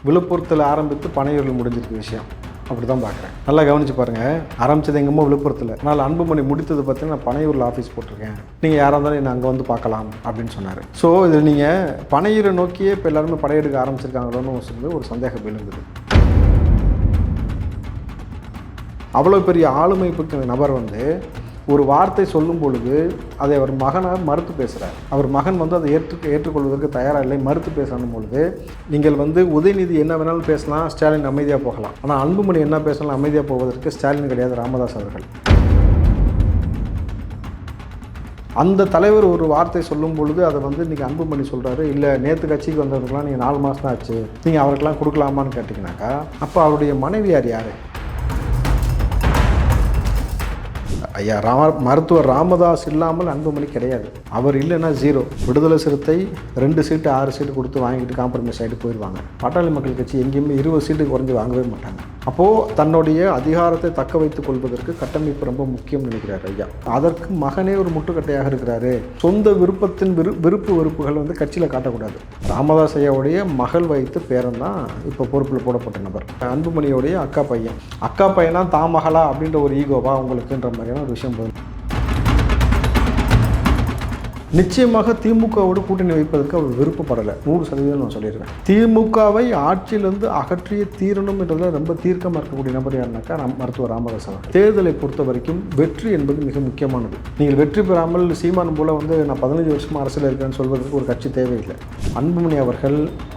விழுப்புரத்தில் ஆரம்பித்து பனையூரில் முடிஞ்சிருக்கு விஷயம். அப்படி தான் பார்க்குறேன். நல்லா கவனித்து பாருங்கள். ஆரம்பித்தது எங்கேமோ விழுப்புரத்தில். ஆனால் அன்புமணி முடித்தது பார்த்தீங்கன்னா நான் பனையூரில் ஆஃபீஸ் போட்டிருக்கேன், நீங்கள் யாராக இருந்தாலும் என்னை அங்கே வந்து பார்க்கலாம் அப்படின்னு சொன்னார். ஸோ இதில் நீங்கள் பனையூரை நோக்கியே இப்போ எல்லாருமே படையெடுக்க ஆரம்பிச்சிருக்காங்களோன்னு சொல்லி ஒரு சந்தேகம் எழுந்தது. அவ்வளோ பெரிய ஆளுமை மிக்க நபர் வந்து ஒரு வார்த்தை சொல்லும் பொழுது அதை அவர் மகனாக மறுத்து பேசுகிறார். அவர் மகன் வந்து அதை ஏற்றுக்கொள்வதற்கு தயாராக இல்லை, மறுத்து பேசணும் பொழுது நீங்கள் வந்து உதயநிதி என்ன வேணாலும் பேசலாம், ஸ்டாலின் அமைதியாக போகலாம். ஆனால் அன்புமணி என்ன பேசலாம் அமைதியாக போவதற்கு ஸ்டாலின் கிடையாது, ராமதாஸ் அவர்கள். அந்த தலைவர் ஒரு வார்த்தை சொல்லும் பொழுது அதை வந்து இன்றைக்கி அன்புமணி சொல்கிறாரு, இல்லை நேற்று கட்சிக்கு வந்தவர்களுக்கெல்லாம் நீங்கள் 4 மாதம் தான் ஆச்சு, நீங்கள் அவருக்கெல்லாம் கொடுக்கலாமான்னு கேட்டிங்கனாக்கா அப்போ அவருடைய மனைவியார் யார்? ஐயா மருத்துவர் ராமதாஸ் இல்லாமல் அன்புமணி கிடையாது. அவர் இல்லைன்னா 0. விடுதலை சிறுத்தை 2 சீட்டு 6 சீட்டு கொடுத்து வாங்கிட்டு காம்ப்ரமைஸ் ஆகிட்டு போயிடுவாங்க. பாட்டாளி மக்கள் கட்சி எங்கேயுமே 20 சீட்டுக்கு குறைஞ்சி வாங்கவே மாட்டாங்க. அப்போது தன்னுடைய அதிகாரத்தை தக்க வைத்துக் கொள்வதற்கு கட்டமைப்பு ரொம்ப முக்கியம்னு நினைக்கிறார் ஐயா. அதற்கு மகனே ஒரு முட்டுக்கட்டையாக இருக்கிறாரு. சொந்த விருப்பத்தின் விருப்பு வெறுப்புகள் வந்து கட்சியில் காட்டக்கூடாது. ராமதாஸ் ஐயாவுடைய மகள் வைத்து பேரன் தான் இப்போ பொறுப்பில் போடப்பட்ட நபர். அன்புமணியோடைய அக்கா பையனா தான் மகளா அப்படின்ற ஒரு ஈகோவா உங்களுக்குன்ற மாதிரியான ஒரு விஷயம் போதும். நிச்சயமாக திமுகவோடு கூட்டணி வைப்பதற்கு அவர் விருப்பப்படலை. 100% நான் சொல்லியிருக்கேன். திமுகவை ஆட்சியிலிருந்து அகற்றிய தீரணும் என்றதில் ரொம்ப தீர்க்கமாக இருக்கக்கூடிய நபர் யாருனாக்கா மருத்துவர் ராமதாஸ் அவர். தேர்தலை பொறுத்த வரைக்கும் வெற்றி என்பது மிக முக்கியமானது. நீங்கள் வெற்றி பெறாமல் சீமான் போல வந்து நான் 15 வருஷமாக அரசியல் இருக்கேன்னு சொல்வதற்கு ஒரு கட்சி தேவையில்லை. அன்புமணி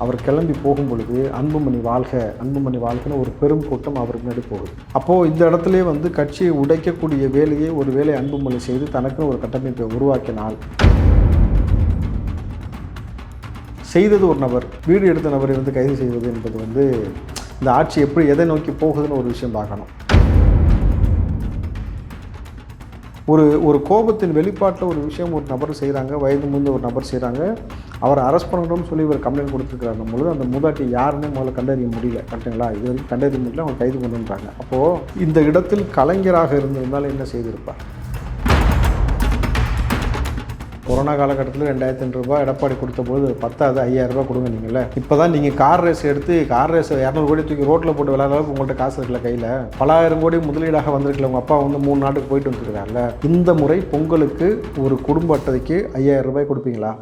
அவர் கிளம்பி போகும் பொழுது அன்புமணி வாழ்க்கைன்னு ஒரு பெரும் கூட்டம் அவர் முன்னாடி போகுது. அப்போது இந்த இடத்துல வந்து கட்சியை உடைக்கக்கூடிய வேலையை ஒரு வேலை அன்புமணி செய்து தனக்குன்னு ஒரு கட்டமைப்பை உருவாக்கினால், செய்தது ஒரு நபர், வீடு எடுத்த நபரை வந்து கைது செய்வது என்பது வந்து இந்த ஆட்சி எதை நோக்கி போகுதுன்னு ஒரு விஷயம் பார்க்கணும். ஒரு கோபத்தின் வெளிப்பாட்டில் ஒரு விஷயம் ஒரு நபர் செய்கிறாங்க, வயது முந்த ஒரு நபர் செய்கிறாங்க, அவரை அரெஸ்ட் பண்ணணும்னு சொல்லி இவர் கம்ப்ளைண்ட் கொடுத்துருக்கிறாங்க பொழுது அந்த மூதாட்டி யாருன்னு முதல்ல கண்டறிய முடியல. கரெக்டுங்களா? இது வரைக்கும் கண்டறிய முடியல, அவங்க கைது பண்ணுறாங்க. அப்போது இந்த இடத்தில் கலைஞராக இருந்திருந்தால் என்ன செய்திருப்பார்? கொரோனா காலகட்டத்தில் 2000 ரூபாய் எடப்பாடி கொடுத்த போது 10 5000 ரூபாய் கொடுங்க நீங்களே. இப்போ தான் நீங்கள் கார் ரேஸ் 200 கோடி தூக்கி ரோட்டில் போட்டு விளையாட அளவுக்கு உங்கள்கிட்ட காசு இருக்கல கையில். பல ஆயிரம் கோடி முதலீடாக வந்திருக்கல. உங்கள் அப்பா வந்து 3 நாட்டுக்கு போயிட்டு வந்துருக்காருல்ல. இந்த முறை பொங்கலுக்கு ஒரு குடும்ப அட்டைக்கு 5000 ரூபாய் கொடுப்பீங்களா?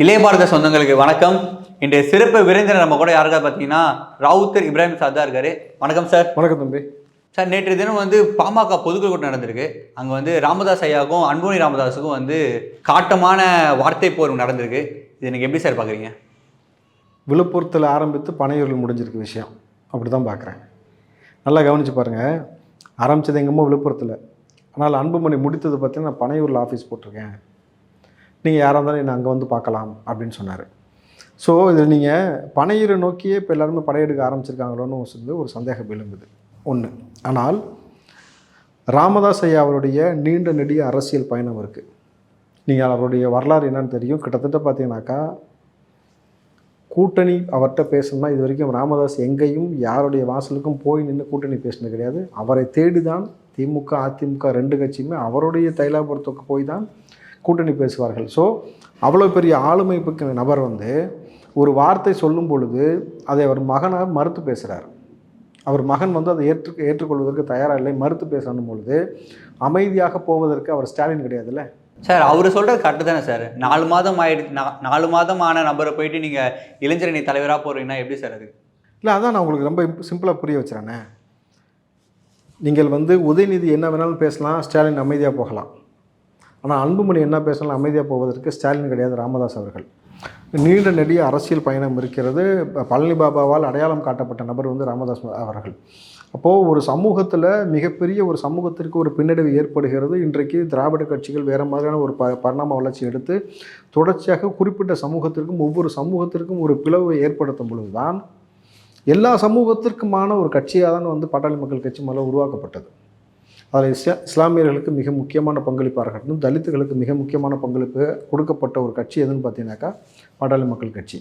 இளைய பாரத சொந்தங்களுக்கு வணக்கம். இன்றைய சிறப்பு விருந்தினர் நம்ம கூட யாருக்கா பார்த்தீங்கன்னா ராவுத்தர் இப்ராஹிம் சார் தான் இருக்காரு. வணக்கம் சார். வணக்கம் தம்பி. சார், நேற்று தினம் வந்து பாமக பொதுக்குழு கூட்டம் நடந்திருக்கு. அங்கே வந்து ராமதாஸ் ஐயாவுக்கும் அன்புமணி ராமதாஸுக்கும் வந்து காட்டமான வார்த்தை போர் நடந்திருக்கு. இது எனக்கு எப்படி சார் பார்க்குறீங்க? விழுப்புரத்தில் ஆரம்பித்து பனையூரில் முடிஞ்சிருக்கு விஷயம். அப்படி தான் பார்க்குறேன். நல்லா கவனித்து பாருங்கள். ஆரம்பித்தது எங்கேமோ விழுப்புரத்தில். ஆனால் அன்புமணி முடித்தது பார்த்தீங்கன்னா நான் பனையூரில் ஆஃபீஸ் போட்டிருக்கேன், நீங்கள் யாராக இருந்தாலும் என்னை அங்கே வந்து பார்க்கலாம் அப்படின்னு சொன்னார். ஸோ இதில் நீங்கள் பனையூரை நோக்கியே இப்போ எல்லாருமே படையெடுக்க ஆரம்பிச்சிருக்காங்களோன்னு சொல்லி ஒரு சந்தேகம் எழும்புது. ஒன்று. ஆனால் ராமதாஸ் ஐயா அவருடைய நீண்ட நெடிய அரசியல் பயணம் இருக்குது. நீங்கள் அவருடைய வரலாறு என்னன்னு தெரியும். கிட்டத்தட்ட பார்த்தீங்கன்னாக்கா கூட்டணி அவர்கிட்ட பேசணும்னா இது வரைக்கும் ராமதாஸ் எங்கேயும் யாருடைய வாசலுக்கும் போய் நின்று கூட்டணி பேசினது கிடையாது. அவரை தேடி தான் திமுக அதிமுக 2 கட்சியுமே அவருடைய தைலாபுரத்துக்கு போய் தான் கூட்டணி பேசுவார்கள். ஸோ அவ்வளோ பெரிய ஆளுமை மிக்க நபர் வந்து ஒரு வார்த்தை சொல்லும் பொழுது அதை அவர் மகனாக மறுத்து பேசுகிறார். அவர் மகன் வந்து அதை ஏற்றுக்கொள்வதற்கு தயாராக இல்லை, மறுத்து பேசணும் பொழுது அமைதியாக போவதற்கு அவர் ஸ்டாலின் கிடையாதுல்ல சார். அவர் சொல்கிறது கரெக்டு தானே சார்? 4 மாதம் ஆயிடுச்சு. 4 மாதம் ஆன நபரை போயிட்டு நீங்கள் இளைஞரணி தலைவராக போகிறீங்கன்னா எப்படி சார் அது? இல்லை, அதான் நான் உங்களுக்கு ரொம்ப சிம்பிளாக புரிய வச்சுறேனே. நீங்கள் வந்து உதயநிதி என்ன வேணாலும் பேசலாம், ஸ்டாலின் அமைதியாக போகலாம். ஆனால் அன்புமணி என்ன பேசலாம் அமைதியாக போவதற்கு ஸ்டாலின் கிடையாது, ராமதாஸ் அவர்கள். நீண்ட நெடிய அரசியல் பயணம் இருக்கிறது. பழனி பாபாவால் அடையாளம் காட்டப்பட்ட நபர் வந்து ராமதாஸ் அவர்கள். அப்போது ஒரு சமூகத்தில் மிகப்பெரிய ஒரு சமூகத்திற்கு ஒரு பின்னடைவு ஏற்படுகிறது. இன்றைக்கு திராவிட கட்சிகள் வேறு மாதிரியான ஒரு பரிணாம வளர்ச்சி எடுத்து தொடர்ச்சியாக குறிப்பிட்ட சமூகத்திற்கும் ஒவ்வொரு சமூகத்திற்கும் ஒரு பிளவை ஏற்படுத்தும் பொழுது தான் எல்லா சமூகத்திற்குமான ஒரு கட்சியாக தான் வந்து பாட்டாளி மக்கள் கட்சி முதல்ல உருவாக்கப்பட்டது. அதில் இஸ்லாமியர்களுக்கு மிக முக்கியமான பங்களிப்பாக இருக்கட்டும், தலித்துகளுக்கு மிக முக்கியமான பங்களிப்பு கொடுக்கப்பட்ட ஒரு கட்சி எதுன்னு பார்த்தீங்கன்னாக்கா பாட்டாளி மக்கள் கட்சி.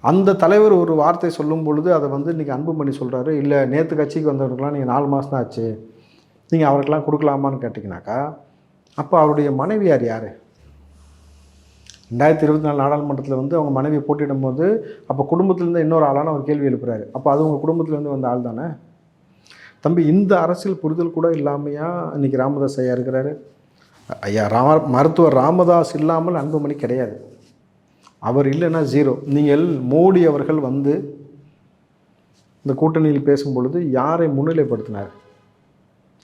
அந்த தலைவர் ஒரு வார்த்தை சொல்லும் பொழுது அதை வந்து இன்றைக்கி அன்புமணி சொல்கிறாரு, இல்லை நேற்று கட்சிக்கு வந்தவர்களுக்கெல்லாம் நீங்கள் 4 மாதம் தான் ஆச்சு, நீங்கள் அவருக்கெல்லாம் கொடுக்கலாமான்னு கேட்டிங்கனாக்கா அப்போ அவருடைய மனைவியார் யார்? 2024 நாடாளுமன்றத்தில் வந்து அவங்க மனைவி போட்டியிடும் போது அப்போ குடும்பத்திலேருந்து இன்னொரு ஆளான ஒரு கேள்வி எழுப்புறாரு. அப்போ அது உங்கள் குடும்பத்துலேருந்து வந்த ஆள் தானே தம்பி? இந்த அரசியல் புரிதல் கூட இல்லாமையா இன்றைக்கி ராமதாஸ் ஐயா இருக்கிறாரு? ஐயா மருத்துவர் ராமதாஸ் இல்லாமல் அன்புமணி கிடையாது. அவர் இல்லைன்னா ஜீரோ. நீங்கள் மோடி அவர்கள் வந்து இந்த கூட்டணியில் பேசும்பொழுது யாரை முன்னிலைப்படுத்தினார்?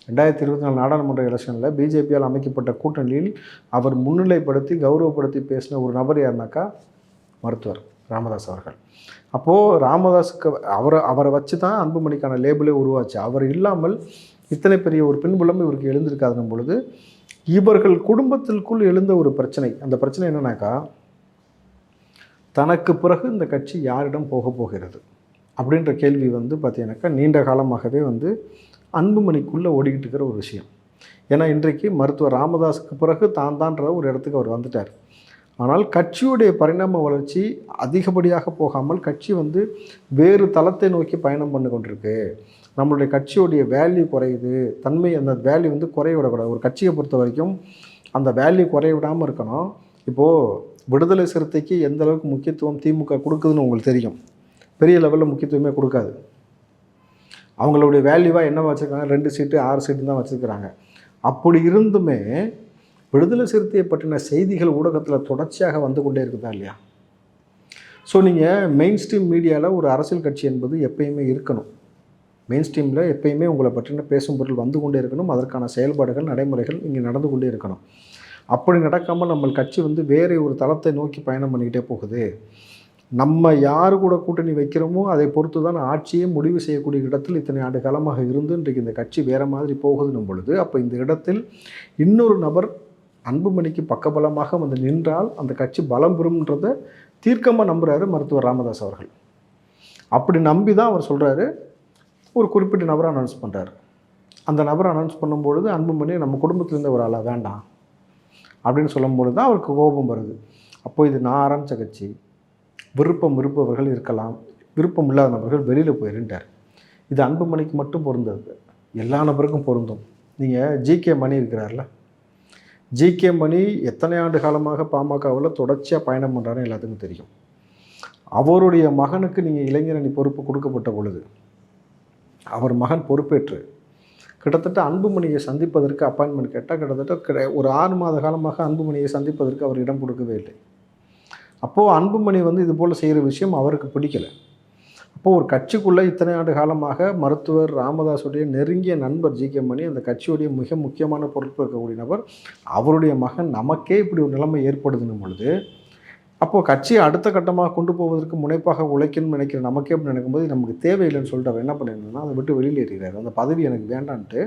2024 நாடாளுமன்ற எலெக்ஷனில் பிஜேபியால் அமைக்கப்பட்ட கூட்டணியில் அவர் முன்னிலைப்படுத்தி கௌரவப்படுத்தி பேசின ஒரு நபர் யாருனாக்கா மருத்துவர் ராமதாஸ் அவர்கள். அப்போது ராமதாஸுக்கு அவரை வச்சு தான் அன்புமணிக்கான லேபிளே உருவாச்சு. அவர் இல்லாமல் இத்தனை பெரிய ஒரு பின்புலம் இவருக்கு எழுந்திருக்காதுன்னும் பொழுது இவர்கள் குடும்பத்திற்குள் எழுந்த ஒரு பிரச்சனை. அந்த பிரச்சனை என்னன்னாக்கா, தனக்கு பிறகு இந்த கட்சி யாரிடம் போகிறது அப்படின்ற கேள்வி வந்து பார்த்தீங்கன்னாக்கா நீண்ட காலமாகவே வந்து அன்புமணிக்குள்ளே ஓடிக்கிட்டு இருக்கிற ஒரு விஷயம். ஏன்னா இன்றைக்கு மருத்துவர் ராமதாஸுக்கு பிறகு தான்ற ஒரு இடத்துக்கு அவர் வந்துட்டார். ஆனால் கட்சியுடைய பரிணாம வளர்ச்சி அதிகப்படியாக போகாமல் கட்சி வந்து வேறு தளத்தை நோக்கி பயணம் பண்ணி கொண்டிருக்கு. நம்மளுடைய கட்சியுடைய வேல்யூ குறையுது, தன்மை அந்த வேல்யூ வந்து குறைய விடக்கூடாது. ஒரு கட்சியை பொறுத்த வரைக்கும் அந்த வேல்யூ குறைய விடாமல் இருக்கணும். இப்போது விடுதலை சிறுத்தைக்கு எந்த அளவுக்கு முக்கியத்துவம் திமுக கொடுக்குதுன்னு உங்களுக்கு தெரியும். பெரிய லெவலில் முக்கியத்துவமே கொடுக்காது. அவங்களுடைய வேல்யூவாக என்ன வச்சுருக்காங்க, 2 சீட்டு 6 சீட்டு தான் வச்சுருக்கிறாங்க. அப்படி இருந்துமே விடுதலை சிறுத்தையை பற்றின செய்திகள் ஊடகத்தில் தொடர்ச்சியாக வந்து கொண்டே இருக்குதா இல்லையா? ஸோ நீங்கள் மெயின் ஸ்ட்ரீம் மீடியாவில் ஒரு அரசியல் கட்சி என்பது எப்பயுமே இருக்கணும். மெயின் ஸ்ட்ரீமில் எப்பயுமே உங்களை பற்றின பேசும் பொருள் வந்து கொண்டே இருக்கணும். அதற்கான செயல்பாடுகள் நடைமுறைகள் இங்கே நடந்து கொண்டே இருக்கணும். அப்படி நடக்காமல் நம்ம கட்சி வந்து வேறு ஒரு தளத்தை நோக்கி பயணம் பண்ணிக்கிட்டே போகுது. நம்ம யார் கூட கூட்டணி வைக்கிறோமோ அதை பொறுத்து தான் ஆட்சியை முடிவு செய்யக்கூடிய இடத்தில் இத்தனை ஆண்டு காலமாக இருந்து இன்றைக்கு இந்த கட்சி வேறு மாதிரி போகுதுன்னும் பொழுது அப்போ இந்த இடத்தில் இன்னொரு நபர் அன்புமணிக்கு பக்கபலமாக வந்து நின்றால் அந்த கட்சி பலம் பெறும்ன்றதை தீர்க்கமாக நம்புகிறாரு மருத்துவர் ராமதாஸ் அவர்கள். அப்படி நம்பி தான் அவர் சொல்கிறாரு, ஒரு குறிப்பிட்ட நபரை அனௌன்ஸ் பண்ணுறாரு. அந்த நபரை அனௌன்ஸ் பண்ணும்பொழுது அன்புமணி நம்ம குடும்பத்திலேருந்து ஒரு ஆளாக வேண்டாம் அப்படின்னு சொல்லும்பொழுது தான் அவருக்கு கோபம் வருது. அப்போது இது நான் ஆரம்பித்த கட்சி, விருப்பம் இருப்பவர்கள் இருக்கலாம், விருப்பம் இல்லாத நபர்கள் வெளியில் போயிருந்தார். இது அன்புமணிக்கு மட்டும் பொருந்தது, எல்லா நபருக்கும் பொருந்தும். நீங்கள் ஜிகே மணி இருக்கிறார்ல, ஜிகே மணி எத்தனை ஆண்டு காலமாக பாமகவில் தொடர்ச்சியாக பயணம் பண்ணுறாருன்னு எல்லாத்துக்கும் தெரியும். அவருடைய மகனுக்கு நீங்கள் இளைஞரணி பொறுப்பு கொடுக்கப்பட்ட பொழுது அவர் மகன் பொறுப்பேற்று கிட்டத்தட்ட அன்புமணியை சந்திப்பதற்கு அப்பாயின்மெண்ட் கேட்டால் கிட்டத்தட்ட ஒரு 6 மாத காலமாக அன்புமணியை சந்திப்பதற்கு அவர் இடம் கொடுக்கவே இல்லை. அப்போது அன்புமணி வந்து இது போல் செய்கிற விஷயம் அவருக்கு பிடிக்கலை. அப்போது ஒரு கட்சிக்குள்ளே இத்தனை ஆண்டு காலமாக மருத்துவர் ராமதாஸுடைய நெருங்கிய நண்பர் ஜிகே மணி, அந்த கட்சியுடைய மிக முக்கியமான பொறுப்பு இருக்கக்கூடிய நபர், அவருடைய மகன் நமக்கே இப்படி ஒரு நிலைமை ஏற்படுதுன்னும் பொழுது அப்போது கட்சியை அடுத்த கட்டமாக கொண்டு போவதற்கு முனைப்பாக உழைக்கணும்னு நினைக்கிற நமக்கே அப்படி நினைக்கும்போது நமக்கு தேவையில்லைன்னு சொல்லிட்டு அவர் என்ன பண்ணியிருந்தோன்னா அதை விட்டு வெளியில் ஏறிகிறார். அந்த பதவி எனக்கு வேண்டான்ட்டு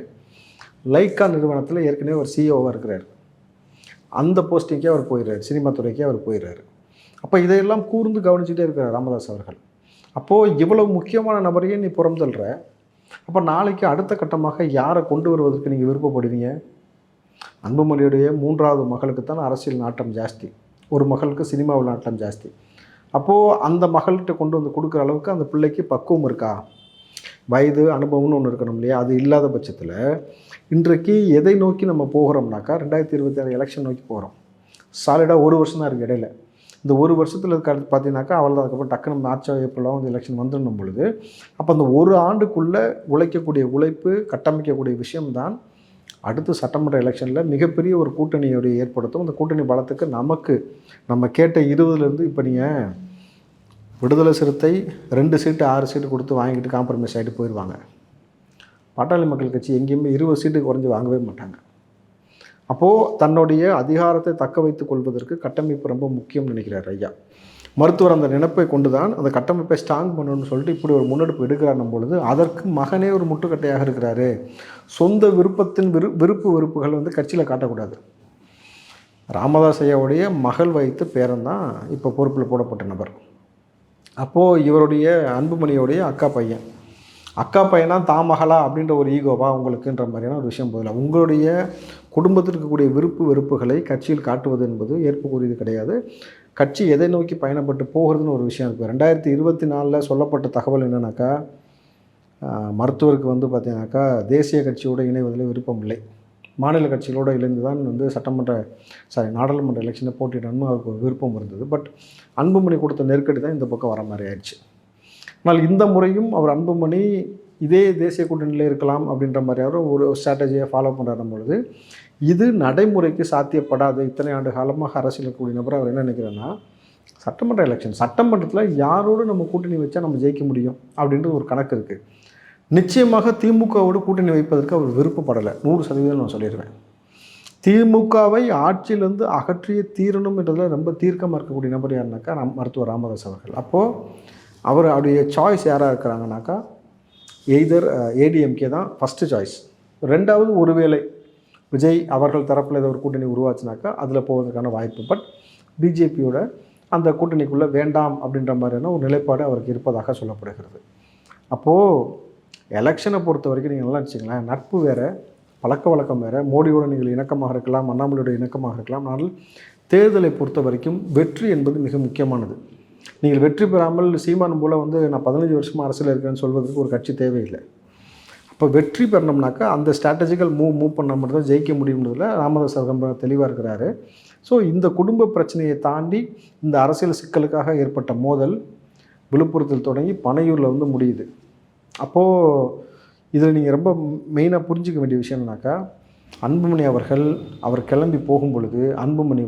லைக்கா நிறுவனத்தில் ஏற்கனவே ஒரு சிஇஓவாக இருக்கிறார். அந்த போஸ்டிங்கே அவர் போயிடுறாரு, சினிமா துறைக்கே அவர் போயிடுறாரு. அப்போ இதையெல்லாம் கூர்ந்து கவனிச்சுட்டே இருக்கிறார் ராமதாஸ் அவர்கள். அப்போது இவ்வளவு முக்கியமான நபரையே நீ புறம் தள்ளுற, அப்போ நாளைக்கு அடுத்த கட்டமாக யாரை கொண்டு வருவதற்கு நீங்கள் விருப்பப்படுவீங்க? அன்புமணியுடைய 3வது மகளுக்குத்தான் அரசியல் நாட்டம் ஜாஸ்தி, ஒரு மகளுக்கு சினிமாவில் நாட்டம் ஜாஸ்தி. அப்போது அந்த மகள்கிட்ட கொண்டு வந்து கொடுக்குற அளவுக்கு அந்த பிள்ளைக்கு பக்குவம் இருக்கா? வயது அனுபவம்னு ஒன்று இருக்கணும் இல்லையா? அது இல்லாத பட்சத்தில் இன்றைக்கு எதை நோக்கி நம்ம போகிறோம்னாக்கா 2026 எலெக்ஷன் நோக்கி போகிறோம். சாலிடாக 1 வருஷம் தான் இருக்குது இடையில. இந்த 1 வருஷத்தில் பார்த்தீங்கன்னாக்கா அவ்வளோதான். அதுக்கப்புறம் டக்குன்னு மார்ச் ஏப்ரலாக வந்து எலெக்ஷன் வந்துடும் பொழுது அப்போ அந்த 1 ஆண்டுக்குள்ளே உழைக்கக்கூடிய உழைப்பு, கட்டமைக்கக்கூடிய விஷயம்தான் அடுத்த சட்டமன்ற எலெக்ஷனில் மிகப்பெரிய ஒரு கூட்டணியோடைய ஏற்படுத்தும். அந்த கூட்டணி பலத்துக்கு நம்ம கேட்ட 20லேருந்து இப்போ நீங்கள் விடுதலை சிறுத்தை 2 சீட்டு 6 சீட்டு கொடுத்து வாங்கிட்டு காம்ப்ரமைஸ் ஆகிட்டு போயிடுவாங்க. பாட்டாளி மக்கள் கட்சி எங்கேயுமே 20 சீட்டுக்கு குறைஞ்சி வாங்கவே மாட்டாங்க. அப்போது தன்னுடைய அதிகாரத்தை தக்க வைத்துக் கொள்வதற்கு கட்டமைப்பு ரொம்ப முக்கியம்னு நினைக்கிறார் ஐயா. மருத்துவர் அந்த நினைப்பை கொண்டு தான் அந்த கட்டமைப்பை ஸ்ட்ராங் பண்ணணும்னு சொல்லிட்டு இப்படி ஒரு முன்னெடுப்பு எடுக்கிறாருன்னும் பொழுது அதற்கு மகனே ஒரு முட்டுக்கட்டையாக இருக்கிறாரு. சொந்த விருப்பத்தின் வெறுப்புகள் வந்து கட்சியில் காட்டக்கூடாது. ராமதாஸ் ஐயாவுடைய மகள் வைத்து பேரன் தான் இப்போ பொறுப்பில் போடப்பட்ட நபர். அப்போது இவருடைய அன்புமணியோடைய அக்கா பையனா தான் மகளா அப்படின்ற ஒரு ஈகோவா உங்களுக்குன்ற மாதிரியான ஒரு விஷயம் போதில்லை. உங்களுடைய குடும்பத்தில் இருக்கக்கூடிய வெறுப்புகளை கட்சியில் காட்டுவது என்பது ஏற்புக்குரியது கிடையாது. கட்சி எதை நோக்கி பயணப்பட்டு போகிறதுன்னு ஒரு விஷயம் இருக்குது. 2024 சொல்லப்பட்ட தகவல் என்னன்னாக்கா, மருத்துவருக்கு வந்து பார்த்தீங்கன்னாக்கா தேசிய கட்சியோடு இணைவதில் விருப்பம் இல்லை. மாநில கட்சிகளோடு இணைந்து தான் வந்து நாடாளுமன்ற எலெக்ஷனில் போட்டியிடணும்னு அவருக்கு ஒரு விருப்பம் இருந்தது. பட் அன்புமணி கொடுத்த நெருக்கடி தான் இந்த பக்கம் வர மாதிரி ஆயிடுச்சு. ஆனால் இந்த முறையும் அவர் அன்புமணி இதே தேசிய கூட்டணியில் இருக்கலாம் அப்படின்ற மாதிரியான ஒரு ஸ்ட்ராட்டஜியை ஃபாலோ பண்ணுற பொழுது இது நடைமுறைக்கு சாத்தியப்படாது. இத்தனை ஆண்டு காலமாக அரசியல் இருக்கக்கூடிய நபர் அவர் என்ன நினைக்கிறேன்னா, சட்டமன்ற எலெக்ஷன், சட்டமன்றத்தில் யாரோடு நம்ம கூட்டணி வச்சா நம்ம ஜெயிக்க முடியும் அப்படின்றது ஒரு கணக்கு இருக்குது. நிச்சயமாக திமுகவோடு கூட்டணி வைப்பதற்கு அவர் விருப்பப்படலை. 100% நான் சொல்லிடுவேன். திமுகவை ஆட்சியிலேருந்து அகற்றிய தீரணும் என்றதில் ரொம்ப தீர்க்கமாக இருக்கக்கூடிய நபர் யாருனாக்கா மருத்துவர் ராமதாஸ் அவர்கள். அப்போது அவர் அவருடைய சாய்ஸ் யாராக இருக்கிறாங்கனாக்கா எய்தர் ஏடிஎம்கே தான் ஃபஸ்ட்டு சாய்ஸ். ரெண்டாவது ஒருவேளை விஜய் அவர்கள் தரப்பில் ஏதோ ஒரு கூட்டணி உருவாச்சுனாக்கா அதில் போவதற்கான வாய்ப்பு. பட் பிஜேபியோட அந்த கூட்டணிக்குள்ளே வேண்டாம் அப்படின்ற மாதிரியான ஒரு நிலைப்பாடு அவருக்கு இருப்பதாக சொல்லப்படுகிறது. அப்போது எலெக்ஷனை பொறுத்த வரைக்கும் நீங்கள் நல்லா வச்சுங்களேன், நட்பு வேறு, பழக்க வழக்கம் வேறு. மோடியோடு நீங்கள் இணக்கமாக இருக்கலாம், அண்ணாமலையோட இணக்கமாக இருக்கலாம். ஆனால் தேர்தலை பொறுத்த வரைக்கும் வெற்றி என்பது மிக முக்கியமானது. நீங்கள் வெற்றி பெறாமல் சீமான் போல் வந்து நான் 15 வருஷமாக அரசியல் இருக்கேன்னு சொல்வதற்கு ஒரு கட்சி தேவையில்லை. அப்போ வெற்றி பெறணும்னாக்கா அந்த ஸ்ட்ராட்டஜிக்கல் மூவ் பண்ணால் மட்டும் தான் ஜெயிக்க முடியும்ன்றதில் ராமதாஸ் ரொம்ப தெளிவாக இருக்கிறாரு. ஸோ இந்த குடும்ப பிரச்சனையை தாண்டி இந்த அரசியல் சிக்கலுக்காக ஏற்பட்ட மோதல் விழுப்புரத்தில் தொடங்கி பனையூரில் வந்து முடியுது. அப்போது இதில் நீங்கள் ரொம்ப மெயினாக புரிஞ்சிக்க வேண்டிய விஷயம்னாக்கா, அன்புமணி அவர் கிளம்பி போகும் பொழுது அன்புமணி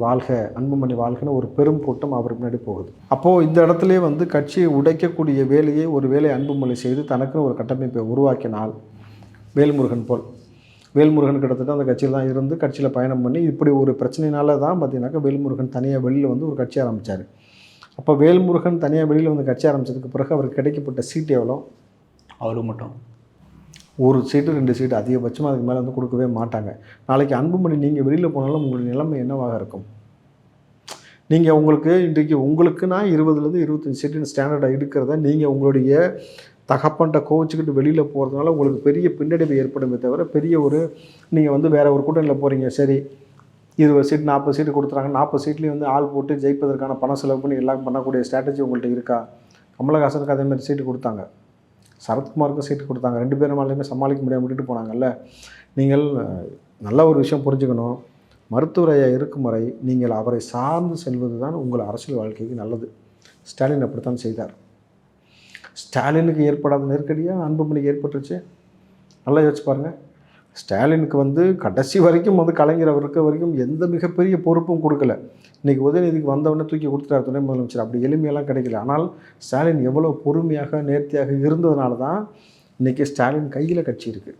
வாழ்கன்னு ஒரு பெரும் கூட்டம் அவர் முன்னாடி போகுது. அப்போது இந்த இடத்துலேயே வந்து கட்சியை உடைக்கக்கூடிய வேலையை ஒரு வேலை அன்புமணி செய்து தனக்குன்னு ஒரு கட்டமைப்பை உருவாக்கினால், வேல்முருகன் கிட்டத்தட்ட அந்த கட்சியில் தான் இருந்து கட்சியில் பயணம் பண்ணி இப்படி ஒரு பிரச்சனையினால தான் பார்த்தீங்கன்னாக்கா வேல்முருகன் தனியாக வெளியில் வந்து ஒரு கட்சி ஆரம்பித்தார். அப்போ வேல்முருகன் தனியாக வெளியில் வந்து கட்சி ஆரம்பித்ததுக்கு பிறகு அவருக்கு கிடைக்கப்பட்ட சீட் எவ்வளோ? அவருக்கு மட்டும் 1 சீட்டு 2 சீட்டு, அதிகபட்சமாக அதுக்கு மேலே வந்து கொடுக்கவே மாட்டாங்க. நாளைக்கு அன்புமணி நீங்கள் வெளியில் போனாலும் உங்களுடைய நிலைமை என்னவாக இருக்கும்? நீங்கள் உங்களுக்குன்னா 20லேருந்து 25 சீட்டுன்னு ஸ்டாண்டர்டாக இருக்கிறத நீங்கள் உங்களுடைய தகப்பன்ட்ட கோவிச்சுக்கிட்டு வெளியில் போகிறதுனால உங்களுக்கு பெரிய பின்னடைவு ஏற்படுமே தவிர நீங்கள் வந்து வேறு ஒரு கூட்டணியில் போகிறீங்க, சரி 20 சீட் 40 சீட்டு கொடுத்துறாங்க, 40 சீட்லேயும் வந்து ஆள் போட்டு ஜெயிப்பதற்கான பணம் செலவு பண்ணி எல்லாம் பண்ணக்கூடிய ஸ்ட்ராட்டஜி உங்கள்கிட்ட இருக்கா? கமலஹாசனுக்கு அதேமாதிரி சீட்டு கொடுத்தாங்க, சரத்குமாருக்கும் சீட்டு கொடுத்தாங்க, 2 பேருமாலையுமே சமாளிக்க முடியாமல் விட்டுட்டு போனாங்கல்ல. நீங்கள் நல்ல ஒரு விஷயம் புரிஞ்சுக்கணும், மருத்துவர் ஐயா இருக்கும் வரை நீங்கள் அவரை சார்ந்து செல்வது தான் உங்கள் அரசியல் வாழ்க்கைக்கு நல்லது. ஸ்டாலின் அப்படித்தான் செய்தார். ஸ்டாலினுக்கு ஏற்படாத நெருக்கடியாக அன்புமணிக்கு ஏற்பட்டுருச்சு. நல்லா யோசிச்சு பாருங்கள். ஸ்டாலினுக்கு வந்து கடைசி வரைக்கும் வந்து கலைஞர் அவருக்கு வரைக்கும் எந்த மிகப்பெரிய பொறுப்பும் கொடுக்கல. இன்றைக்கி உதயநிதிக்கு வந்தவொடனே தூக்கி கொடுத்துட்டார் துணை முதலமைச்சர். அப்படி எளிமையெல்லாம் கிடைக்கல. ஆனால் ஸ்டாலின் எவ்வளோ பொறுமையாக நேர்த்தியாக இருந்ததுனால தான் இன்றைக்கி ஸ்டாலின் கையில் கட்சி இருக்குது.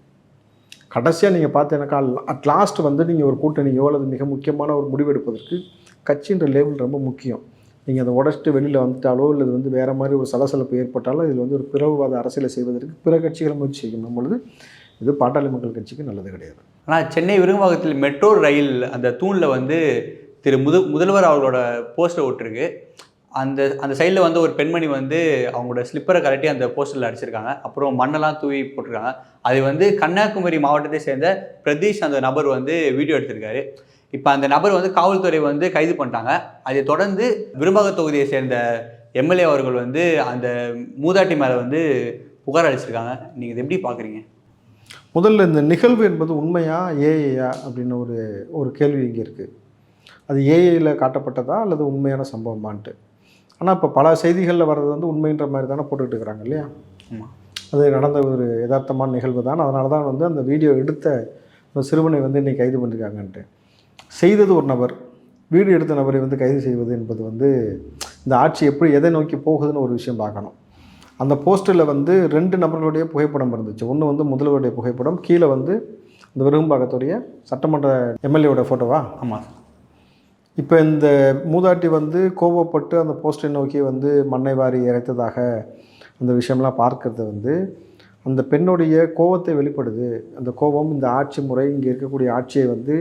கடைசியாக நீங்கள் பார்த்தீங்கன்னாக்கா அட்லாஸ்ட் வந்து நீங்கள் ஒரு கூட்டணியோ அல்லது மிக முக்கியமான ஒரு முடிவெடுப்பதற்கு கட்சின்ற லேபிள் ரொம்ப முக்கியம். நீங்கள் அதை உடச்சிட்டு வெளியில் வந்துட்டாலோ இல்லை வந்து வேறு மாதிரி ஒரு சலசலப்பு ஏற்பட்டாலோ இதில் வந்து ஒரு பிளவுவாத அரசியலை செய்வதற்கு பிற கட்சிகளை முயற்சி செய்யணும் பொழுது இது பாட்டாளி மக்கள் கட்சிக்கு நல்லது கிடையாது. ஆனால் சென்னை விருகம்பாக்கத்தில் மெட்ரோ ரயில் அந்த தூணில் வந்து முதல்வர் அவர்களோட போஸ்டர் ஓட்டிருக்கு. அந்த சைடில் வந்து ஒரு பெண்மணி வந்து அவங்களோட ஸ்லிப்பரை கலட்டி அந்த போஸ்டரில் அடிச்சிருக்காங்க. அப்புறம் மண்ணெல்லாம் தூவி போட்டிருக்காங்க. அது வந்து கன்னியாகுமரி மாவட்டத்தை சேர்ந்த பிரதீஷ் அந்த நபர் வந்து வீடியோ எடுத்திருக்காரு. இப்போ அந்த நபர் வந்து காவல்துறை வந்து கைது பண்ணிட்டாங்க. அதை தொடர்ந்து விரும்பாக தொகுதியை சேர்ந்த எம்எல்ஏ அவர்கள் வந்து அந்த மூதாட்டி மேலே வந்து புகார் அளிச்சிருக்காங்க. நீங்கள் இதை எப்படி பார்க்குறீங்க? முதல்ல இந்த நிகழ்வு என்பது உண்மையா ஏஐயா அப்படின்னு ஒரு கேள்வி இங்கே இருக்குது. அது ஏஐயில் காட்டப்பட்டதா அல்லது உண்மையான சம்பவமான்ட்டு. ஆனால் இப்போ பல செய்திகளில் வர்றது வந்து உண்மைன்ற மாதிரி தானே போட்டுக்கிட்டு இருக்கிறாங்க இல்லையா? அது நடந்த ஒரு யதார்த்தமான நிகழ்வு தான். அதனால தான் வந்து அந்த வீடியோ எடுத்த சிறுவனை வந்து இன்றைக்கி கைது பண்ணியிருக்காங்கன்ட்டு. செய்தது ஒரு நபர், வீடியோ எடுத்த நபரை வந்து கைது செய்வது என்பது வந்து இந்த ஆட்சி எதை நோக்கி போகுதுன்னு ஒரு விஷயம் பார்க்கணும். அந்த போஸ்டரில் வந்து 2 நபர்களுடைய புகைப்படம் இருந்துச்சு. ஒன்று வந்து முதல்வருடைய புகைப்படம், கீழே வந்து இந்த விருகம்பாக்கத்துடைய சட்டமன்ற எம்எல்ஏவோட ஃபோட்டோவா? ஆமாம். இப்போ இந்த மூதாட்டி வந்து கோபப்பட்டு அந்த போஸ்டரை நோக்கி வந்து மண்ணை வாரி இறைத்ததாக அந்த விஷயம்லாம் பார்க்கறது வந்து அந்த பெண்ணுடைய கோபத்தை வெளிப்படுது. அந்த கோபம் இந்த ஆட்சி முறை, இங்கே இருக்கக்கூடிய ஆட்சியை வந்து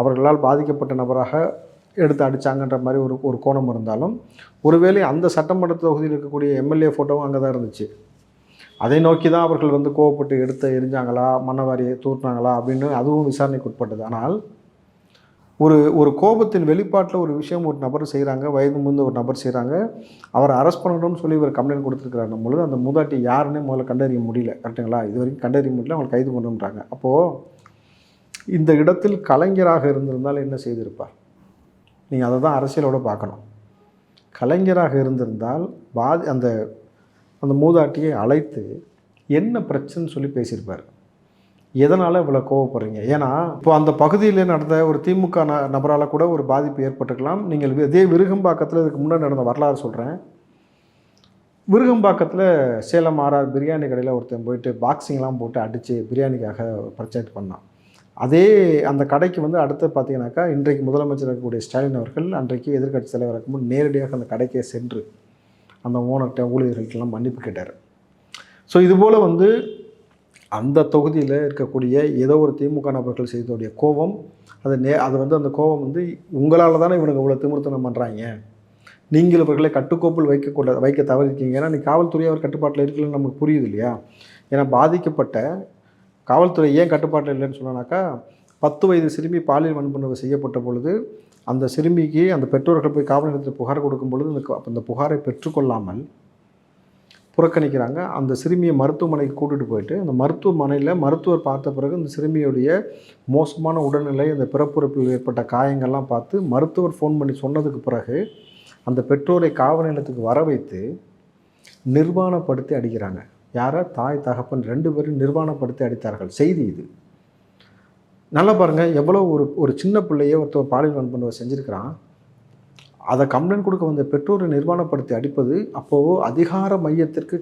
அவர்களால் பாதிக்கப்பட்ட நபராக எடுத்து அடித்தாங்கன்ற மாதிரி ஒரு கோணம் இருந்தாலும், ஒருவேளை அந்த சட்டமன்ற தொகுதியில் இருக்கக்கூடிய எம்எல்ஏ ஃபோட்டோவும் அங்கே தான் இருந்துச்சு. அதை நோக்கி தான் அவர்கள் வந்து கோவப்பட்டு எரிஞ்சாங்களா, மண்ணவாரியை தூர்னாங்களா அப்படின்னு அதுவும் விசாரணைக்கு உட்பட்டது. ஆனால் ஒரு கோபத்தின் வெளிப்பாட்டில் ஒரு விஷயம் ஒரு நபர் செய்கிறாங்க, வயது முந்த ஒரு நபர் செய்கிறாங்க, அவரை அரெஸ்ட் பண்ணணும்னு சொல்லி இவர் கம்ப்ளைண்ட் கொடுத்துருக்குறாரு பொழுது அந்த மூதாட்டி யாருன்னே முதல்ல கண்டறிய முடியல. கரெக்டுங்களா? இது வரைக்கும் கண்டறிய முடியல, அவங்களை கைது பண்ணணுன்றாங்க. அப்போது இந்த இடத்தில் கலைஞராக இருந்திருந்தால் என்ன செய்திருப்பார்? நீங்கள் அதை தான் அரசியலோடு பார்க்கணும். கலைஞராக இருந்திருந்தால் அந்த அந்த மூதாட்டியை அழைத்து என்ன பிரச்சனைன்னு சொல்லி பேசியிருப்பார். எதனால் இவ்வளோ கோவப்படுறீங்க? ஏன்னா இப்போ அந்த பகுதியில் நடந்த ஒரு திமுக நபரால் கூட ஒரு பாதிப்பு ஏற்பட்டுக்கலாம். நீங்கள் இதே விருகம்பாக்கத்தில் இதுக்கு முன்னாடி நடந்த வரலாறு சொல்கிறேன். விருகம்பாக்கத்தில் சேலம் ஆர்ஆர் பிரியாணி கடையில் ஒருத்தன் போயிட்டு பாக்ஸிங்லாம் போட்டு அடித்து பிரியாணிக்காக பர்ச்சேஸ் பண்ணான். அதே அந்த கடைக்கு வந்து அடுத்து பார்த்தீங்கன்னாக்கா இன்றைக்கு முதலமைச்சர் இருக்கக்கூடிய ஸ்டாலின் அவர்கள் அன்றைக்கு எதிர்க்கட்சி தலைவர் இருக்கும்போது நேரடியாக அந்த கடைக்கே சென்று அந்த ஓனர்கிட்ட ஊழியர்கள்ட்டெல்லாம் மன்னிப்பு கேட்டார். ஸோ இதுபோல் வந்து அந்த தொகுதியில் இருக்கக்கூடிய ஏதோ ஒரு திமுக நபர்கள் செய்தோடைய கோபம் அது வந்து அந்த கோபம் வந்து உங்களால் தானே இவனுக்கு இவ்வளோ திமிர்த்தனம் பண்ணுறாங்க, நீங்கள் இவர்களை கட்டுக்கோப்பில் வைக்க தவறிருக்கீங்க. ஏன்னா நீ காவல்துறை அவர் கட்டுப்பாட்டில் இருக்குன்னு நமக்கு புரியுது இல்லையா? ஏன்னா பாதிக்கப்பட்ட காவல்துறை ஏன் கட்டுப்பாட்டில் இல்லைன்னு சொன்னாக்கா 10 வயது சிறுமி பாலியல் வன்புணர்வு செய்யப்பட்ட பொழுது அந்த சிறுமிக்கு அந்த பெற்றோர்கள் போய் காவல் நிலையத்தில் புகார் கொடுக்கும் பொழுது அந்த புகாரை பெற்றுக்கொள்ளாமல் புறக்கணிக்கிறாங்க. அந்த சிறுமியை மருத்துவமனைக்கு கூட்டிகிட்டு போயிட்டு அந்த மருத்துவமனையில் மருத்துவர் பார்த்த பிறகு இந்த சிறுமியுடைய மோசமான உடல்நிலை, அந்த பிறப்புறுப்பில் ஏற்பட்ட காயங்கள்லாம் பார்த்து மருத்துவர் ஃபோன் பண்ணி சொன்னதுக்கு பிறகு அந்த பெற்றோரை காவல் நிலையத்துக்கு வர வைத்து நிர்வாணப்படுத்தி அடிக்கிறாங்க. யாரை? தாய் தகப்பன் 2 பேரும் நிர்வாணப்படுத்தி அடித்தார்கள். செய்தி இது. நல்லா பாருங்கள், எவ்வளோ ஒரு சின்ன பிள்ளையே ஒருத்தர் பாலியல் வன்புணர்வு செஞ்சுருக்கிறான். அதை கம்ப்ளைண்ட் கொடுக்க வந்த பெற்றோரை நிர்வாணப்படுத்தி அடிப்பது அப்போது அதிகார மையத்திற்கு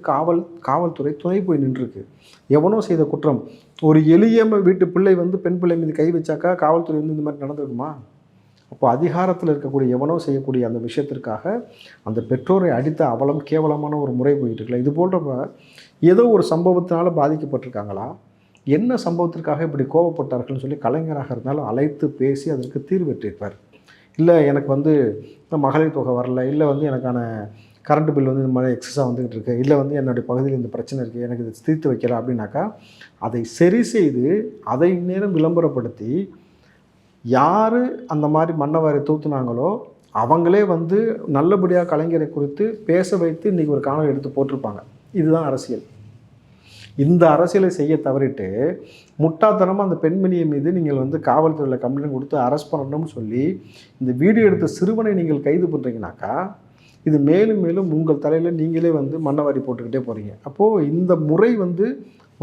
காவல்துறை துணை போய் நின்றுருக்கு. எவனோ செய்த குற்றம். ஒரு எளிய வீட்டு பிள்ளை வந்து பெண் பிள்ளை மீது கை வச்சாக்கா காவல்துறை வந்து இந்த மாதிரி நடந்திருக்குமா? அப்போ அதிகாரத்தில் இருக்கக்கூடிய எவனோ செய்யக்கூடிய அந்த விஷயத்திற்காக அந்த பெற்றோரை அடித்த அவலம் கேவலமான ஒரு முறை போயிட்டு இருக்குல்ல. இது போன்ற ஏதோ ஒரு சம்பவத்தினால பாதிக்கப்பட்டிருக்காங்களா, என்ன சம்பவத்திற்காக இப்படி கோவப்பட்டார்கள்னு சொல்லி கலைஞராக இருந்தாலும் அழைத்து பேசி அதற்கு தீர்வெற்றிருப்பார். இல்லை எனக்கு வந்து மகளிர் தொகை வரல, இல்லை வந்து எனக்கான கரண்ட் பில் வந்து இந்த மாதிரி எக்ஸஸாக வந்துக்கிட்டு இருக்கு, இல்லை வந்து என்னுடைய பகுதியில் இந்த பிரச்சனை இருக்குது, எனக்கு இதை தீர்த்து வைக்கல அப்படின்னாக்கா அதை சரி செய்து அதை நேரம் விளம்பரப்படுத்தி யார் அந்த மாதிரி மண்ணவாரி தூத்துனாங்களோ அவங்களே வந்து நல்லபடியாக கலைஞரை குறித்து பேச வைத்து இன்றைக்கி ஒரு காணொலி எடுத்து போட்டிருப்பாங்க. இதுதான் அரசியல். இந்த அரசியலை செய்ய தவறிட்டு முட்டாள்தனமாக அந்த பெண்மணியை மீது நீங்கள் வந்து காவல்துறையில் கம்ப்ளைண்ட் கொடுத்து அரெஸ்ட் பண்ணணும்னு சொல்லி இந்த வீடியோ எடுத்த சிறுவனை நீங்கள் கைது பண்ணுறீங்கனாக்கா இது மேலும் மேலும் உங்கள் தலையில் நீங்களே வந்து மண்ணவாரி போட்டுக்கிட்டே போகிறீங்க. அப்போது இந்த முறை வந்து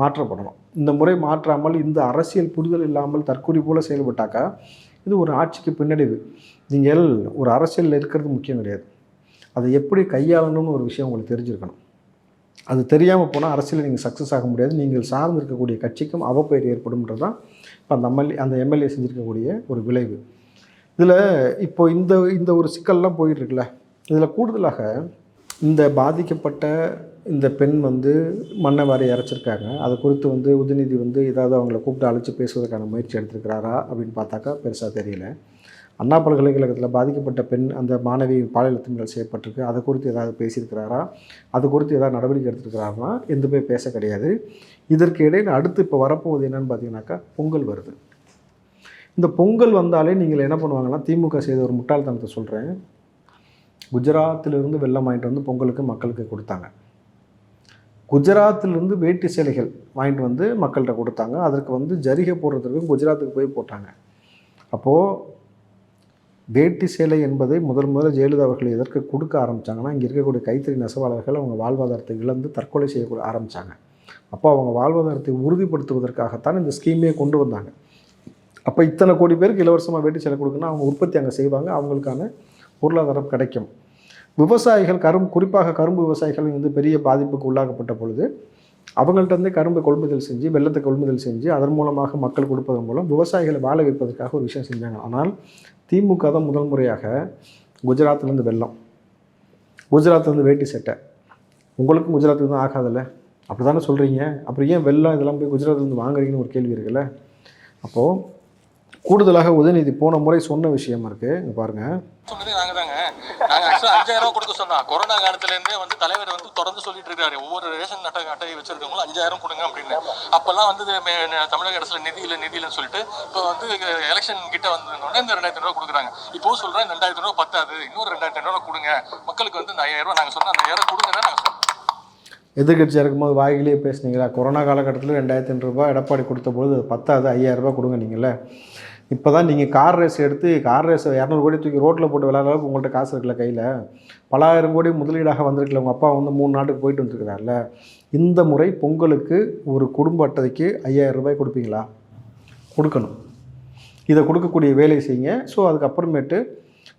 மாற்றப்படணும். இந்த முறை மாற்றாமல் இந்த அரசியல் புரிதல் இல்லாமல் தற்கொலை போல் செயல்பட்டாக்கா இது ஒரு ஆட்சிக்கு பின்னடைவு. நீங்கள் ஒரு அரசியலில் இருக்கிறது முக்கியம் கிடையாது, அதை எப்படி கையாளணும்னு ஒரு விஷயம் உங்களுக்கு தெரிஞ்சிருக்கணும். அது தெரியாமல் போனால் அரசியலில் நீங்கள் சக்ஸஸ் ஆக முடியாது. நீங்கள் சார்ந்து இருக்கக்கூடிய கட்சிக்கும் அவப்பெயர் ஏற்படும்ன்றது தான் இப்போ அந்த எம்எல்ஏ செஞ்சுருக்கக்கூடிய ஒரு விளைவு. இதில் இப்போ இந்த ஒரு சிக்கல்லாம் போயிட்டுருக்குல்ல, இதில் கூடுதலாக இந்த பாதிக்கப்பட்ட இந்த பெண் வந்து மண்ணை வாரி இறைச்சிருக்காங்க. அதை குறித்து வந்து உதயநிதி வந்து ஏதாவது அவங்கள கூப்பிட்டு அழைச்சி பேசுவதற்கான முயற்சி எடுத்திருக்கிறாரா அப்படின்னு பார்த்தாக்கா பெருசாக தெரியல. அண்ணா பல்கலைக்கழகத்தில் பாதிக்கப்பட்ட பெண் அந்த மாணவி பாலியல் துன்புறுத்தல் செய்யப்பட்டிருக்கு, அதை குறித்து ஏதாவது பேசியிருக்கிறாரா, அது குறித்து ஏதாவது நடவடிக்கை எடுத்துருக்கிறாருன்னா எதுவுமே பேச கிடையாது. இதற்கு இடையில் அடுத்து இப்போ வரப்போகுது என்னென்னு பார்த்தீங்கன்னாக்கா பொங்கல் வருது. இந்த பொங்கல் வந்தாலே நீங்கள் என்ன பண்ணுவாங்கன்னா, திமுக செய்த ஒரு முட்டாள்தனத்தை சொல்கிறேன், குஜராத்திலிருந்து வெள்ளம் வாங்கிட்டு வந்து பொங்கலுக்கு மக்களுக்கு கொடுத்தாங்க. குஜராத்திலிருந்து வேட்டி சேலைகள் வாங்கிட்டு வந்து மக்கள்கிட்ட கொடுத்தாங்க. அதற்கு வந்து ஜரிகை போடுறதுக்கு குஜராத்துக்கு போய் போட்டாங்க. அப்போது வேட்டி சேலை என்பதை முதல்ல ஜெயலலிதா அவர்கள் எதற்கு கொடுக்க ஆரம்பித்தாங்கன்னா, இங்கே இருக்கக்கூடிய கைத்தறி நெசவாளர்கள் அவங்க வாழ்வாதாரத்தை இழந்து தற்கொலை செய்ய ஆரம்பித்தாங்க. அப்போ அவங்க வாழ்வாதாரத்தை உறுதிப்படுத்துவதற்காகத்தான் இந்த ஸ்கீமே கொண்டு வந்தாங்க. அப்போ இத்தனை கோடி பேருக்கு இலவசமாக வேட்டி சேலை கொடுக்குன்னா அவங்க உற்பத்தி அங்கே செய்வாங்க, அவங்களுக்கான பொருளாதாரம் கிடைக்கும். விவசாயிகள் குறிப்பாக கரும்பு விவசாயிகள் வந்து பெரிய பாதிப்புக்கு உள்ளாக்கப்பட்ட பொழுது அவங்கள்ட்ட வந்து கரும்பை கொள்முதல் செஞ்சு வெள்ளத்தை கொள்முதல் செஞ்சு அதன் மூலமாக மக்கள் கொடுப்பதன் மூலம் விவசாயிகளை வாழ வைப்பதற்காக ஒரு விஷயம் செஞ்சாங்க. ஆனால் திமுக தான் முதல் முறையாக குஜராத்லேருந்து வெள்ளம், குஜராத்லேருந்து வேட்டி சட்டை, உங்களுக்கும் குஜராத்துக்கு தான் ஆகாதில்ல, அப்படி தானே சொல்கிறீங்க, அப்புறம் ஏன் வெள்ளம் இதெல்லாம் போய் குஜராத்லேருந்து வாங்குறீங்கன்னு ஒரு கேள்வி இருக்குல்ல. அப்போது கூடுதலாக உதயநிதி போன முறை சொன்ன விஷயம் இருக்குது, இங்கே பாருங்கள். சொன்னதே நாங்கள் தாங்க. நாங்கள் ஆக்சுவலாக 5000 ரூபா கொடுக்க சொன்னோம். கொரோனா காலத்துலேருந்தே வந்து தலைவர் வந்து தொடர்ந்து சொல்லிட்டு இருக்காரு, ஒவ்வொரு ரேஷன் அட்டை வச்சிருக்கவங்களும் 5000 கொடுங்க அப்படின்னு. அப்போல்லாம் வந்து தமிழக அரசுல நிதி இல்லைன்னு சொல்லிட்டு இப்போ வந்து எலெக்ஷன் கிட்ட வந்தோடனே இந்த 2000 ரூபா கொடுக்குறாங்க. இப்போ சொல்கிறேன் 2000 ரூபா பத்தாது, இன்னொரு 2500 ரூபா கொடுங்க மக்களுக்கு வந்து இந்த 5000 ரூபா நாங்கள் சொன்னோம், அந்த 5000 கொடுங்க தான் நாங்கள் சொன்னோம். எதிர்கட்சியாக இருக்கும்போது வாயிலேயே பேசுனீங்களா? கொரோனா காலகட்டத்தில் 2500 ரூபாய் எடப்பாடி கொடுத்த பொழுது அது பத்தாது, 5000 ரூபாய் கொடுங்க நீங்களே. இப்போ தான் நீங்கள் கார் ரேஸ் எடுத்து கார் ரேஸை 200 கோடி தூக்கி ரோட்டில் போட்டு விளையாடுற அளவுக்கு உங்கள்கிட்ட காசு இருக்குல்ல கையில். பல ஆயிரம் கோடி முதலீடாக வந்திருக்கல. உங்கள் அப்பா வந்து 3 நாட்டுக்கு போயிட்டு வந்துருக்கிறார்ல. இந்த முறை பொங்கலுக்கு ஒரு குடும்ப அட்டைக்கு 5000 ரூபாய் கொடுப்பீங்களா? கொடுக்கணும். இதை கொடுக்கக்கூடிய வேலையை செய்யுங்க. ஸோ அதுக்கப்புறமேட்டு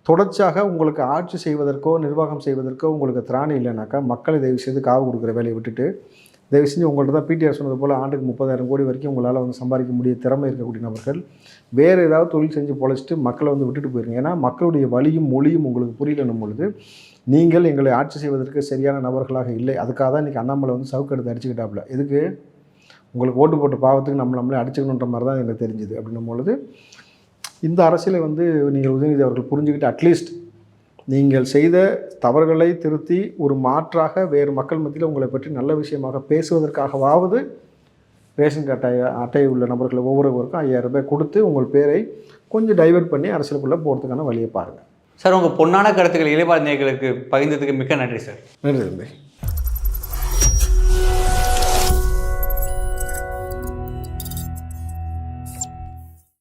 தொடர்ச்சியாக உங்களுக்கு ஆட்சி செய்வதற்கோ நிர்வாகம் செய்வதற்கோ உங்களுக்கு திராணி இல்லைனாக்கா மக்களை தயவு செய்து காவு கொடுக்குற வேலையை விட்டுட்டு தயவு செஞ்சு உங்கள்கிட்ட தான் பிடிஆர் சொன்னது போல் ஆண்டுக்கு 30,000 கோடி வரைக்கும் உங்களால் வந்து சம்பாதிக்க முடிய திறமை இருக்கக்கூடிய நபர்கள் வேறு ஏதாவது தொழில் செஞ்சு பொழைச்சிட்டு மக்களை வந்து விட்டுட்டு போயிருங்க. ஏன்னா மக்களுடைய வலியும் மொழியும் உங்களுக்கு புரியலன்னும் பொழுது நீங்கள் எங்களை ஆட்சி செய்வதற்கு சரியான நபர்களாக இல்லை. அதுக்காக தான் இன்றைக்கி அண்ணாமலை வந்து சவுக்கு எடுத்து அடிச்சுக்கிட்டாப்புல. எதுக்கு? உங்களுக்கு ஓட்டு போட்ட பாவத்துக்கு நம்மளே அடிச்சுக்கணுன்ற மாதிரி தான் எனக்கு தெரிஞ்சுது. அப்படின்னும் பொழுது இந்த அரசியலை வந்து நீங்கள் உதயநிதி அவர்கள் புரிஞ்சுக்கிட்டு அட்லீஸ்ட் நீங்கள் செய்த தவறுகளை திருத்தி ஒரு மாற்றாக வேறு மக்கள் மத்தியில் உங்களை பற்றி நல்ல விஷயமாக பேசுவதற்காகவாவது ரேஷன் அட்டை உள்ள நபர்கள் ஒவ்வொருவருக்கும் 5000 ரூபாய் கொடுத்து உங்கள் பேரை கொஞ்சம் டைவெர்ட் பண்ணி அரசியலுக்குள்ளே போகிறதுக்கான வழியை பாருங்கள். சார், உங்கள் பொன்னான கருத்துக்கள் இளைப்பாறுதர்களுக்கு பகிர்ந்ததுக்கு மிக்க நன்றி சார். நன்றி தம்பி.